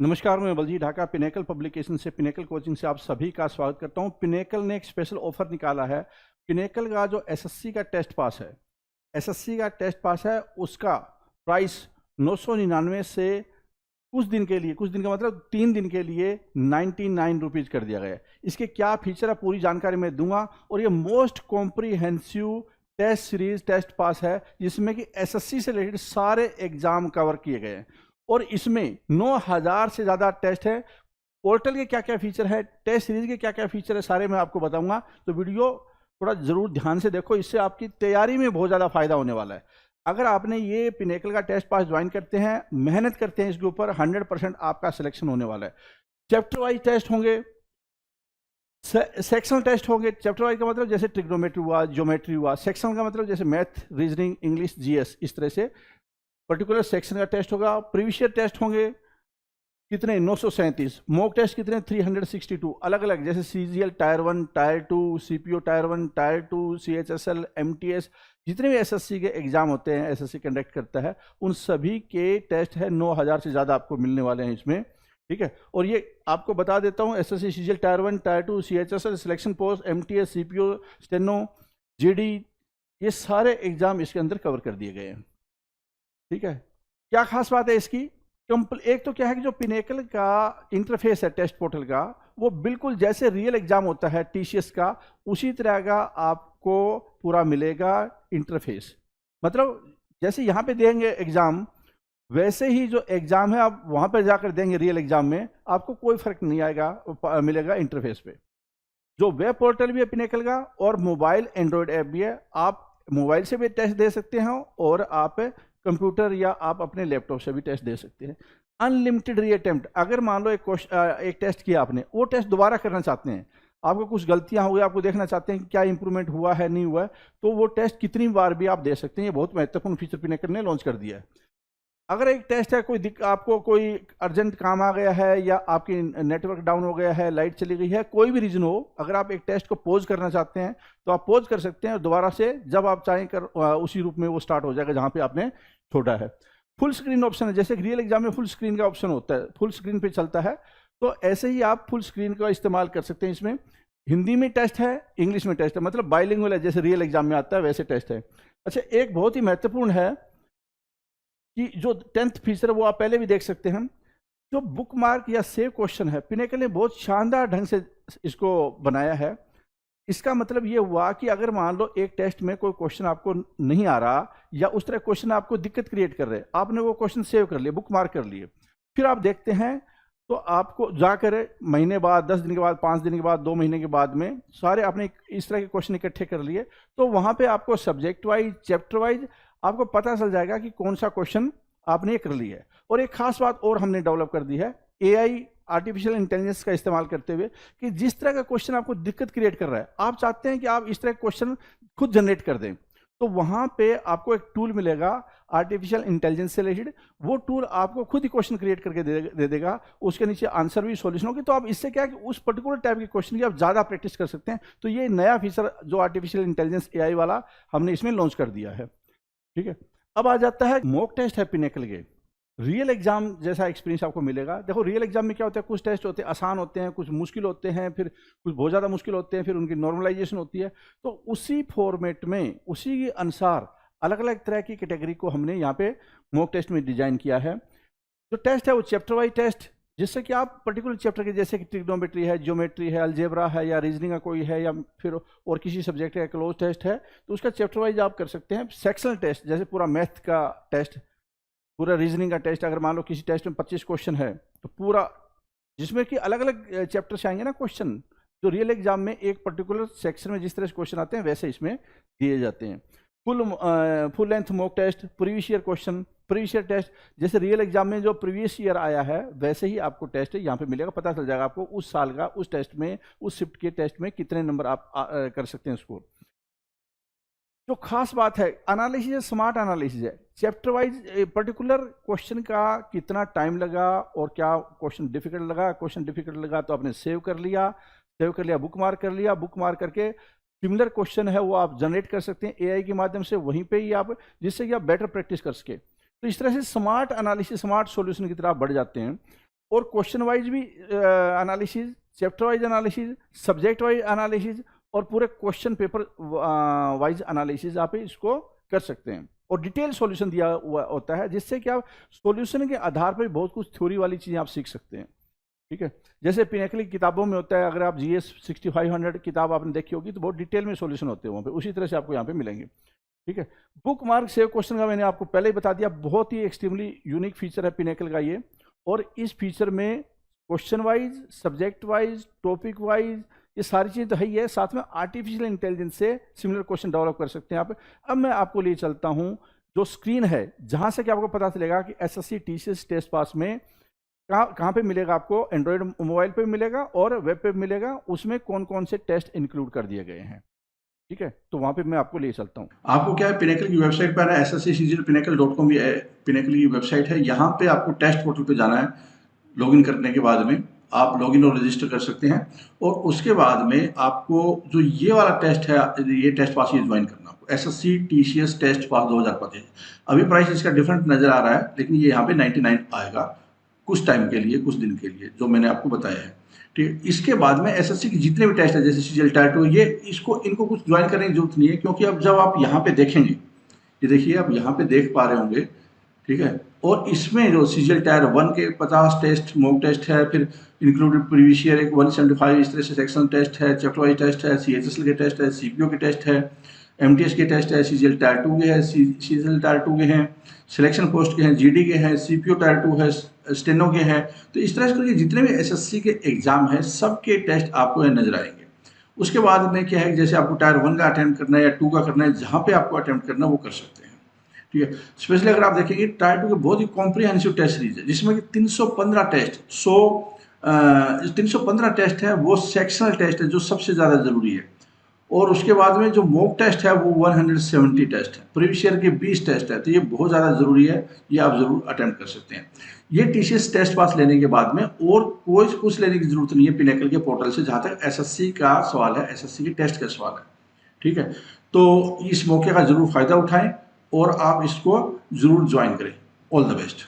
नमस्कार, मैं Baljeet Dhaka pinnacle publication से पिनेकल कोचिंग से आप सभी का स्वागत करता हूं। पिनेकल ने एक स्पेशल ऑफर निकाला है। पिनेकल का जो एसएससी का टेस्ट पास है, उसका प्राइस 999 से कुछ दिन के लिए, कुछ दिन का मतलब 3 दिन के लिए 99 रुपीज़ कर दिया गया है। इसके क्या फीचर है पूरी जानकारी मैं दूंगा। और ये most comprehensive test series test pass है जिसमें कि एसएससी से रिलेटेड सारे एग्जाम कवर किए गए हैं और इसमें 9000 से ज़्यादा टेस्ट है। पोर्टल के क्या क्या फीचर है, टेस्ट सीरीज के क्या क्या फीचर है, सारे मैं आपको बताऊंगा। तो वीडियो थोड़ा ज़रूर ध्यान से देखो, इससे आपकी तैयारी में बहुत ज़्यादा फायदा होने वाला है। अगर आपने ये पिनेकल का टेस्ट पास ज्वाइन करते हैं, मेहनत करते हैं इसके ऊपर, 100% आपका सिलेक्शन होने वाला है। चैप्टर वाइज टेस्ट होंगे, सेक्शनल टेस्ट होंगे। चैप्टर वाइज का मतलब जैसे ट्रिग्नोमेट्री हुआ, ज्योमेट्री हुआ। सेक्शनल का मतलब जैसे मैथ, रीजनिंग, इंग्लिश, जीएस, इस तरह से पर्टिकुलर सेक्शन का टेस्ट होगा। प्रीवियस ईयर टेस्ट होंगे कितने, 937। मॉक टेस्ट कितने, 362 अलग अलग, जैसे CGL tyre 1, tyre 2, CPO tyre 1, tyre 2, CHSL, MTS, जितने भी एसएससी के एग्जाम होते हैं, एसएससी कंडक्ट करता है, उन सभी के टेस्ट है। 9000 से ज़्यादा आपको मिलने वाले हैं इसमें, ठीक है। और ये आपको बता देता हूँ, SSC CGL tyre 1, tyre 2, CHSL, selection post, MTS, CPO, steno, GD, ये सारे एग्जाम इसके अंदर कवर कर दिए गए हैं, ठीक है। क्या खास बात है इसकी? एक तो क्या है कि जो पिनेकल का इंटरफेस है टेस्ट पोर्टल का, वो बिल्कुल जैसे रियल एग्जाम होता है टीसीएस का, उसी तरह का आपको पूरा मिलेगा इंटरफेस। मतलब जैसे यहाँ पे देंगे एग्जाम, वैसे ही जो एग्जाम है आप वहां पर जाकर देंगे रियल एग्जाम में, आपको कोई फर्क नहीं आएगा, मिलेगा इंटरफेस पे। जो वेब पोर्टल भी है पिनेकल का और मोबाइल एंड्रॉयड ऐप भी है, आप मोबाइल से भी टेस्ट दे सकते हैं और आप कंप्यूटर या आप अपने लैपटॉप से भी टेस्ट दे सकते हैं। अनलिमिटेड रीअटेम्प्ट, अगर मान लो एक टेस्ट किया आपने, वो टेस्ट दोबारा करना चाहते हैं, आपको कुछ गलतियां हो गई, आपको देखना चाहते हैं कि क्या इंप्रूवमेंट हुआ है नहीं हुआ है, तो वो टेस्ट कितनी बार भी आप दे सकते हैं। ये बहुत महत्वपूर्ण फीचर पिनेकल ने लॉन्च कर दिया है। अगर एक टेस्ट है, आपको कोई अर्जेंट काम आ गया है या आपकी नेटवर्क डाउन हो गया है, लाइट चली गई है, कोई भी रीजन हो, अगर आप एक टेस्ट को पोज करना चाहते हैं तो आप पोज कर सकते हैं और दोबारा से जब आप चाहें कर उसी रूप में वो स्टार्ट हो जाएगा जहां पे आपने छोड़ा है। फुल स्क्रीन ऑप्शन है, जैसे रियल एग्जाम में फुल स्क्रीन का ऑप्शन होता है, फुल स्क्रीन पे चलता है, तो ऐसे ही आप फुल स्क्रीन का इस्तेमाल कर सकते हैं। इसमें हिंदी में टेस्ट है, इंग्लिश में टेस्ट है, मतलब बाइलिंगुअल है, जैसे रियल एग्जाम में आता है वैसे टेस्ट है। अच्छा, एक बहुत ही महत्वपूर्ण है कि जो 10th फीचर है वो आप पहले भी देख सकते हैं, जो बुक मार्क या सेव क्वेश्चन है, पिनेकल ने बहुत शानदार ढंग से इसको बनाया है। इसका मतलब ये हुआ कि अगर मान लो एक टेस्ट में कोई क्वेश्चन आपको नहीं आ रहा या उस तरह क्वेश्चन आपको दिक्कत क्रिएट कर रहे, आपने वो क्वेश्चन सेव कर लिए, बुक मार्क कर लिए, फिर आप देखते हैं तो आपको जाकर महीने बाद, 10 दिन के बाद, 5 दिन के बाद, 2 महीने के बाद में सारे आपने इस तरह के क्वेश्चन इकट्ठे कर लिए, तो वहां पे आपको सब्जेक्ट वाइज, चैप्टर वाइज आपको पता चल जाएगा कि कौन सा क्वेश्चन आपने कर लिया है। और एक खास बात और हमने डेवलप कर दी है, एआई, आर्टिफिशियल इंटेलिजेंस का इस्तेमाल करते हुए, कि जिस तरह का क्वेश्चन आपको दिक्कत क्रिएट कर रहा है, आप चाहते हैं कि आप इस तरह का क्वेश्चन खुद जनरेट कर दें, तो वहां पे आपको एक टूल मिलेगा आर्टिफिशियल इंटेलिजेंस से रिलेटेड। वो टूल आपको खुद ही क्वेश्चन क्रिएट करके दे देगा, उसके नीचे आंसर भी सॉल्यूशन होगी। तो आप इससे क्या है कि उस पर्टिकुलर टाइप के क्वेश्चन की आप ज्यादा प्रैक्टिस कर सकते हैं। तो ये नया फीचर जो आर्टिफिशियल इंटेलिजेंस एआई वाला हमने इसमें लॉन्च कर दिया है, ठीक है। अब आ जाता है मॉक टेस्ट है पिनेकल के, रियल एग्जाम जैसा एक्सपीरियंस आपको मिलेगा। देखो रियल एग्जाम में क्या होता है, कुछ टेस्ट होते हैं आसान होते हैं, कुछ मुश्किल होते हैं, फिर कुछ बहुत ज़्यादा मुश्किल होते हैं, फिर उनकी नॉर्मलाइजेशन होती है। तो उसी फॉर्मेट में, उसी के अनुसार अलग अलग तरह की कैटेगरी को हमने यहाँ पे मॉक टेस्ट में डिजाइन किया है। जो टेस्ट है वो चैप्टर वाइज टेस्ट, जिससे कि आप पर्टिकुलर चैप्टर के, जैसे कि ट्रिग्नोमेट्री है, ज्योमेट्री है, अलजेब्रा है, या रीजनिंग का कोई है, या फिर और किसी सब्जेक्ट का क्लोज टेस्ट है, तो उसका चैप्टर वाइज आप कर सकते हैं। सेक्शनल टेस्ट, जैसे पूरा मैथ का टेस्ट, पूरा रीजनिंग का टेस्ट, अगर मान लो किसी टेस्ट में 25 क्वेश्चन है, तो पूरा, जिसमें कि अलग अलग चैप्टर से आएंगे ना क्वेश्चन, तो रियल एग्जाम में एक पर्टिकुलर सेक्शन में जिस तरह से क्वेश्चन आते हैं वैसे इसमें दिए जाते हैं। Full length mock test, previous year question, previous year test, जैसे रियल एग्जाम में जो प्रीवियस ईयर आया है वैसे ही आपको टेस्ट यहाँ पे मिलेगा, पता चल जाएगा आपको उस साल का, उस टेस्ट में, उस शिफ्ट के टेस्ट में कितने नंबर आप कर सकते हैं स्कोर। जो खास बात है, एनालिसिस है, स्मार्ट एनालिसिस है। चैप्टर वाइज पर्टिकुलर क्वेश्चन का कितना टाइम लगा और क्या क्वेश्चन डिफिकल्ट लगा, क्वेश्चन डिफिकल्ट लगा तो आपने सेव कर लिया, बुक मार्क कर लिया, बुक मार्क करके सिमिलर क्वेश्चन है वो आप जनरेट कर सकते हैं एआई के माध्यम से वहीं पे ही आप, जिससे कि आप बेटर प्रैक्टिस कर सके। तो इस तरह से स्मार्ट एनालिसिस, स्मार्ट सॉल्यूशन की तरफ बढ़ जाते हैं। और क्वेश्चन वाइज भी analysis, chapter wise analysis, subject wise analysis और पूरे क्वेश्चन पेपर वाइज एनालिसिस आप इसको कर सकते हैं। और डिटेल सॉल्यूशन दिया हुआ होता है, जिससे कि आप सॉल्यूशन के आधार पर बहुत कुछ थ्योरी वाली चीज़ें आप सीख सकते हैं। ठीक है, जैसे पिनेकल की किताबों में होता है, अगर आप GS 6500 किताब आपने देखी होगी तो बहुत डिटेल में सॉल्यूशन होते हैं वहाँ पे, उसी तरह से आपको यहाँ पे मिलेंगे। ठीक है, बुक मार्क सेव क्वेश्चन का मैंने आपको पहले ही बता दिया, बहुत ही एक्सट्रीमली यूनिक फीचर है पिनेकल का ये। और इस फीचर में question wise, subject wise, topic wise, ये सारी चीज़ें तो है ही है, साथ में आर्टिफिशियल इंटेलिजेंस से सिमिलर क्वेश्चन डेवलप कर सकते हैं आप। अब मैं आपको ले चलता हूँ जो स्क्रीन है, जहाँ से कि आपको पता चलेगा कि SSC TCS टेस्ट पास में कहाँ पे मिलेगा आपको, एंड्रॉयड मोबाइल पे मिलेगा और वेब पे मिलेगा, उसमें कौन कौन से टेस्ट इंक्लूड कर दिए गए हैं। ठीक है, तो वहाँ पे मैं आपको ले चलता हूँ। आपको क्या है, पिनेकल की वेबसाइट पर है, sscpinnacl.com ये पिनेकल की वेबसाइट है। यहाँ पे आपको टेस्ट पोर्टल पे जाना है। लॉगिन करने के बाद में आप लॉगिन और रजिस्टर कर सकते हैं, और उसके बाद में आपको जो ये वाला टेस्ट है, ये टेस्ट पास ये ज्वाइन करना आपको, SSC TCS टेस्ट पास 2025। अभी प्राइस इसका डिफरेंट नजर आ रहा है, लेकिन ये यहाँ पे 99 आएगा कुछ टाइम के लिए, कुछ दिन के लिए, जो मैंने आपको बताया है। ठीक है, इसके बाद में SSC के जितने भी टेस्ट है, जैसे CGL टायर 2, ये इनको कुछ ज्वाइन करने की जरूरत नहीं है, क्योंकि अब जब आप यहाँ पे देखेंगे, ये देखिए आप यहाँ पे देख पा रहे होंगे। ठीक है, और इसमें जो CGL टायर 1 के 50 टेस्ट मॉक टेस्ट है, फिर इंक्लूडेड प्रीवियस ईयर एक 175 इस तरह से सेक्शन टेस्ट है, चैप्टर वाइज टेस्ट है, CHSL के टेस्ट है, CPO के टेस्ट है, MTS के टेस्ट है, CGL टायर 2 के है, CGL टायर 2 के हैं, सिलेक्शन पोस्ट के हैं, GD के हैं, CPO टायर 2 है, स्टेनो के हैं। तो इस तरह से जितने भी SSC के एग्जाम है, सबके टेस्ट आपको नजर आएंगे। उसके बाद में क्या है, जैसे आपको टायर 1 का अटेम्प्ट करना है या 2 का करना है, जहाँ पे आपको अटेम्प्ट करना है वो कर सकते हैं। ठीक है, स्पेशली अगर आप देखेंगे टायर 2 के बहुत ही कॉम्प्रिहेंसिव टेस्ट सीरीज है, जिसमें कि 315 टेस्ट 315 टेस्ट है, वो सेक्शनल टेस्ट है जो सबसे ज़्यादा जरूरी है। और उसके बाद में जो मॉक टेस्ट है वो 170 टेस्ट है, प्रीवियस ईयर के 20 टेस्ट है, तो ये बहुत ज़्यादा ज़रूरी है, ये आप ज़रूर अटेम्प्ट कर सकते हैं। ये TCS टेस्ट पास लेने के बाद में और कोई कुछ लेने की जरूरत नहीं है पिनेकल के पोर्टल से, जहाँ तक SSC का सवाल है, SSC के टेस्ट का सवाल है। ठीक है, तो इस मौके का जरूर फायदा उठाएं और आप इसको जरूर ज्वाइन करें। All the best.